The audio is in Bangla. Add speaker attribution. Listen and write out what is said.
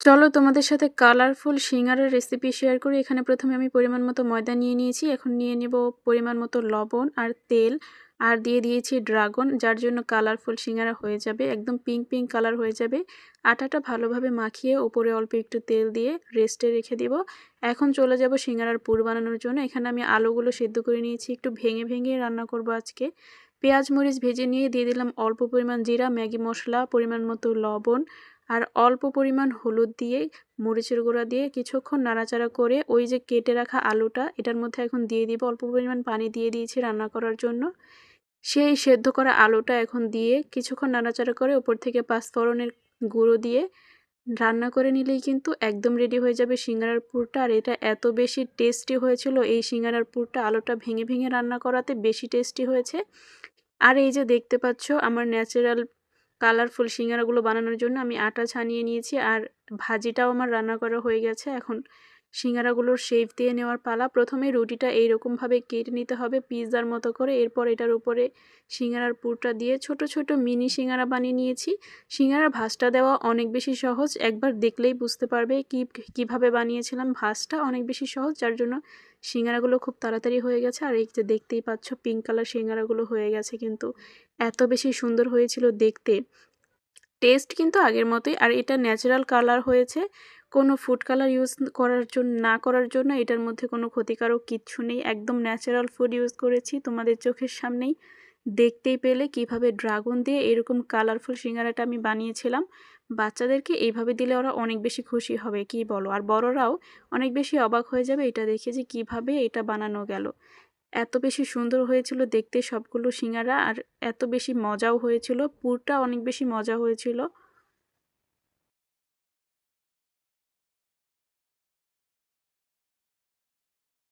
Speaker 1: চলো তোমাদের সাথে কালারফুল সিঙ্গারার রেসিপি শেয়ার করি। এখানে প্রথমে আমি পরিমাণ মতো ময়দা নিয়ে নিয়েছি। এখন নিয়ে নেব পরিমাণ মতো লবণ আর তেল, আর দিয়ে দিয়েছি ড্রাগন, যার জন্য কালারফুল সিঙ্গারা হয়ে যাবে, একদম পিঙ্ক পিঙ্ক কালার হয়ে যাবে। আটাটা ভালোভাবে মাখিয়ে উপরে অল্প একটু তেল দিয়ে রেস্টে রেখে দিব। এখন চলে যাব সিঙ্গারার পুর বানানোর জন্য। এখানে আমি আলুগুলো সেদ্ধ করে নিয়েছি, একটু ভেঙে ভেঙে রান্না করব আজকে। পেঁয়াজ মরিচ ভেজে নিয়ে দিয়ে দিলাম অল্প পরিমাণ জিরা, ম্যাগি মশলা, পরিমাণ মতো লবণ আর অল্প পরিমাণ হলুদ দিয়ে মরিচের গুঁড়া দিয়ে কিছুক্ষণ নাড়াচাড়া করে ওই যে কেটে রাখা আলুটা এটার মধ্যে এখন দিয়ে দিব। অল্প পরিমাণ পানি দিয়ে দিয়েছি রান্না করার জন্য। সেই সেদ্ধ করা আলুটা এখন দিয়ে কিছুক্ষণ নাড়াচাড়া করে উপর থেকে পাঁচফোড়নের গুঁড়ো দিয়ে রান্না করে নিলেই কিন্তু একদম রেডি হয়ে যাবে সিঙ্গারার পুরটা। আর এটা এত বেশি টেস্টি হয়েছিল, এই সিঙ্গারার পুরটা আলুটা ভেঙে ভেঙে রান্না করাতে বেশি টেস্টি হয়েছে। আর এই যে দেখতে পাচ্ছ আমার ন্যাচারাল কালারফুল সিঙ্গারাগুলো বানানোর জন্য আমি আটা ছানিয়ে নিয়েছি, আর ভাজিটাও আমার রান্না করা হয়ে গেছে। এখন সিঙ্গারাগুলোর শেপ দিয়ে নেওয়ার পালা। প্রথমে রুটিটা এইরকমভাবে কেটে নিতে হবে পিৎজার মতো করে, এরপর এটার উপরে সিঙ্গারার পুরটা দিয়ে ছোট ছোট মিনি সিঙ্গারা বানিয়ে নিয়েছি। সিঙ্গারার ভাঁজটা দেওয়া অনেক বেশি সহজ, একবার দেখলেই বুঝতে পারবে কিভাবে বানিয়েছিলাম। ভাঁজটা অনেক বেশি সহজ, যার জন্য সিঙ্গারাগুলো খুব তাড়াতাড়ি হয়ে গেছে। আর এই যে দেখতেই পাচ্ছ পিঙ্ক কালার সিঙ্গারাগুলো হয়ে গেছে, কিন্তু এত বেশি সুন্দর হয়েছিল দেখতে। টেস্ট কিন্তু আগের মতোই, আর এটা ন্যাচারাল কালার হয়েছে, কোনো ফুড কালার ইউজ করার জন্য না করার জন্য এটার মধ্যে কোনো ক্ষতিকারক কিচ্ছু নেই। একদম ন্যাচারাল ফুড ইউজ করেছি, তোমাদের চোখের সামনেই দেখতেই পেলে কিভাবে ড্রাগন দিয়ে এরকম কালারফুল সিঙ্গারাটা আমি বানিয়েছিলাম। বাচ্চাদেরকে এইভাবে দিলে ওরা অনেক বেশি খুশি হবে, কি বলো? আর বড়রাও অনেক বেশি অবাক হয়ে যাবে এটা দেখে যে কিভাবে এটা বানানো গেল। এত বেশি সুন্দর হয়েছিল দেখতে সবগুলো সিঙ্গারা, আর এত বেশি মজাও হয়েছিল, পুরটা অনেক বেশি মজা হয়েছিল।